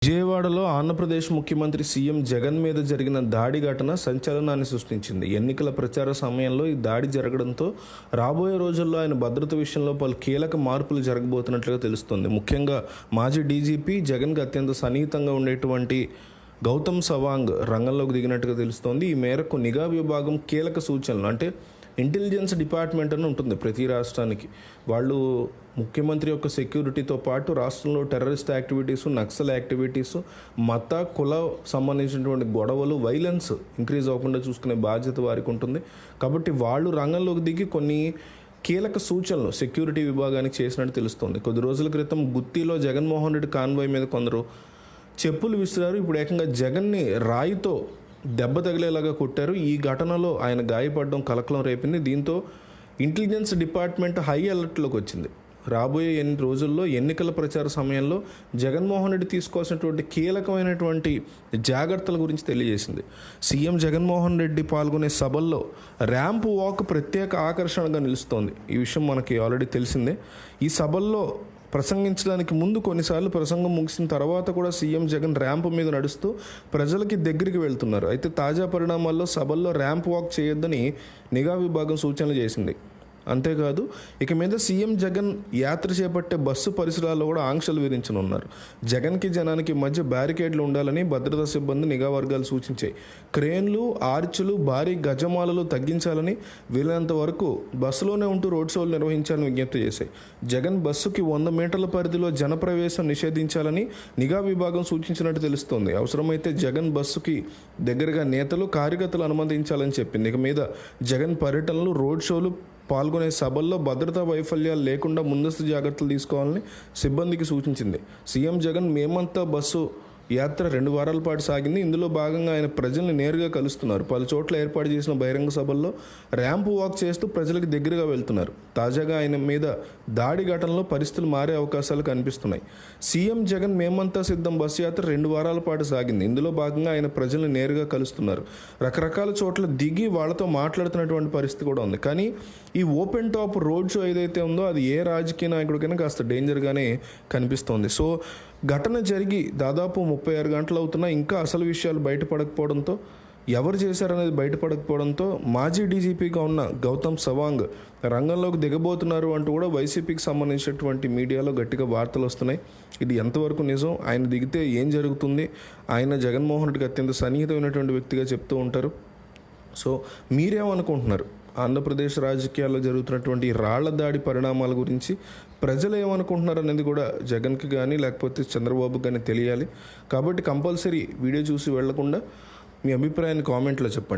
విజయవాడలో ఆంధ్రప్రదేశ్ ముఖ్యమంత్రి సీఎం జగన్ మీద జరిగిన దాడి ఘటన సంచలనాన్ని సృష్టించింది. ఎన్నికల ప్రచార సమయంలో ఈ దాడి జరగడంతో రాబోయే రోజుల్లో ఆయన భద్రత విషయంలో పలు కీలక మార్పులు జరగబోతున్నట్లుగా తెలుస్తోంది. ముఖ్యంగా మాజీ డీజీపీ జగన్కి అత్యంత సన్నిహితంగా ఉండేటువంటి గౌతమ్ సవాంగ్ రంగంలోకి దిగినట్టుగా తెలుస్తోంది. ఈ మేరకు నిఘా విభాగం కీలక సూచనలు అంటే ఇంటెలిజెన్స్ డిపార్ట్మెంట్ అని ఉంటుంది ప్రతి రాష్ట్రానికి. వాళ్ళు ముఖ్యమంత్రి యొక్క సెక్యూరిటీతో పాటు రాష్ట్రంలో టెర్రరిస్ట్ యాక్టివిటీసు, నక్సల్ యాక్టివిటీసు, మత కుల సంబంధించినటువంటి గొడవలు, వైలెన్స్ ఇంక్రీజ్ అవ్వకుండా చూసుకునే బాధ్యత వారికి ఉంటుంది. కాబట్టి వాళ్ళు రంగంలోకి దిగి కొన్ని కీలక సూచనలు సెక్యూరిటీ విభాగానికి చేసినట్టు తెలుస్తోంది. కొద్ది రోజుల క్రితం గుత్తిలో జగన్మోహన్ రెడ్డి కాన్వాయ్ మీద కొందరు చెప్పులు విసిరారు. ఇప్పుడు ఏకంగా జగన్ని రాయితో దెబ్బ తగిలేలాగా కొట్టారు. ఈ ఘటనలో ఆయన గాయపడడం కలకలం రేపింది. దీంతో ఇంటెలిజెన్స్ డిపార్ట్మెంట్ హై అలర్ట్లోకి వచ్చింది. రాబోయే రోజుల్లో ఎన్నికల ప్రచార సమయంలో జగన్మోహన్ రెడ్డి తీసుకోవాల్సినటువంటి కీలకమైనటువంటి జాగ్రత్తల గురించి తెలియజేసింది. సీఎం జగన్మోహన్ రెడ్డి పాల్గొనే సభల్లో ర్యాంప్ వాక్ ప్రత్యేక ఆకర్షణగా నిలుస్తోంది. ఈ విషయం మనకి ఆల్రెడీ తెలిసిందే. ఈ సభల్లో ప్రసంగించడానికి ముందు కొన్నిసార్లు ప్రసంగం ముగిసిన తర్వాత కూడా సీఎం జగన్ ర్యాంప్ మీద నడుస్తూ ప్రజలకి దగ్గరికి వెళ్తున్నారు. అయితే తాజా పరిణామాల్లో సభల్లో ర్యాంప్ వాక్ చేయొద్దని నిఘా విభాగం సూచనలు చేసింది. అంతేకాదు, ఇక మీద సీఎం జగన్ యాత్ర చేపట్టే బస్సు పరిసరాల్లో కూడా ఆంక్షలు విధించనున్నారు. జగన్కి జనానికి మధ్య బ్యారికేడ్లు ఉండాలని భద్రతా సిబ్బంది నిఘా వర్గాలు సూచించాయి. క్రేన్లు, ఆర్చులు, భారీ గజమాలలు తగ్గించాలని, వీలైనంత వరకు బస్సులోనే ఉంటూ రోడ్ షోలు నిర్వహించాలని విజ్ఞప్తి చేశాయి. జగన్ బస్సుకి 100 మీటర్ల పరిధిలో జనప్రవేశం నిషేధించాలని నిఘా విభాగం సూచించినట్టు తెలుస్తోంది. అవసరమైతే జగన్ బస్సుకి దగ్గరగా నేతలు, కార్యకర్తలు అనుమతించాలని చెప్పింది. ఇక మీద జగన్ పర్యటనలు, రోడ్ షోలు, పాల్గొనే సభల్లో భద్రతా వైఫల్యాలు లేకుండా ముందస్తు జాగ్రత్తలు తీసుకోవాలని సిబ్బందికి సూచించింది. సీఎం జగన్ మేమంతా బస్సు యాత్ర 2 వారాల పాటు సాగింది. ఇందులో భాగంగా ఆయన ప్రజల్ని నేరుగా కలుస్తున్నారు. పలు చోట్ల ఏర్పాటు చేసిన బహిరంగ సభల్లో ర్యాంప్ వాక్ చేస్తూ ప్రజలకు దగ్గరగా వెళ్తున్నారు. తాజాగా ఆయన మీద దాడి ఘటనలో పరిస్థితులు మారే అవకాశాలు కనిపిస్తున్నాయి. సీఎం జగన్ మేమంతా సిద్ధం బస్సు యాత్ర 2 వారాల పాటు సాగింది. ఇందులో భాగంగా ఆయన ప్రజల్ని నేరుగా కలుస్తున్నారు. రకరకాల చోట్ల దిగి వాళ్ళతో మాట్లాడుతున్నటువంటి పరిస్థితి కూడా ఉంది. కానీ ఈ ఓపెన్ టాప్ రోడ్ షో ఏదైతే ఉందో అది ఏ రాజకీయ నాయకుడికైనా కాస్త డేంజర్గానే కనిపిస్తోంది. సో ఘటన జరిగి దాదాపు 36 గంటలు అవుతున్నా ఇంకా అసలు విషయాలు బయటపడకపోవడంతో, ఎవరు చేశారనేది బయటపడకపోవడంతో మాజీ డీజీపీగా ఉన్న గౌతమ్ సవాంగ్ రంగంలోకి దిగబోతున్నారు అంటూ కూడా వైసీపీకి సంబంధించినటువంటి మీడియాలో గట్టిగా వార్తలు వస్తున్నాయి. ఇది ఎంతవరకు నిజం, ఆయన దిగితే ఏం జరుగుతుంది? ఆయన జగన్మోహన్ రెడ్డికి అత్యంత సన్నిహితమైనటువంటి వ్యక్తిగా చెప్తూ ఉంటారు. సో మీరేమనుకుంటున్నారు? ఆంధ్రప్రదేశ్ రాజకీయాల్లో జరుగుతున్నటువంటి రాళ్ల దాడి పరిణామాల గురించి ప్రజలు ఏమనుకుంటున్నారు అనేది కూడా జగన్కి కానీ లేకపోతే చంద్రబాబుకి కానీ తెలియాలి. కాబట్టి కంపల్సరీ వీడియో చూసి వెళ్లకుండా మీ అభిప్రాయాన్ని కామెంట్లో చెప్పండి.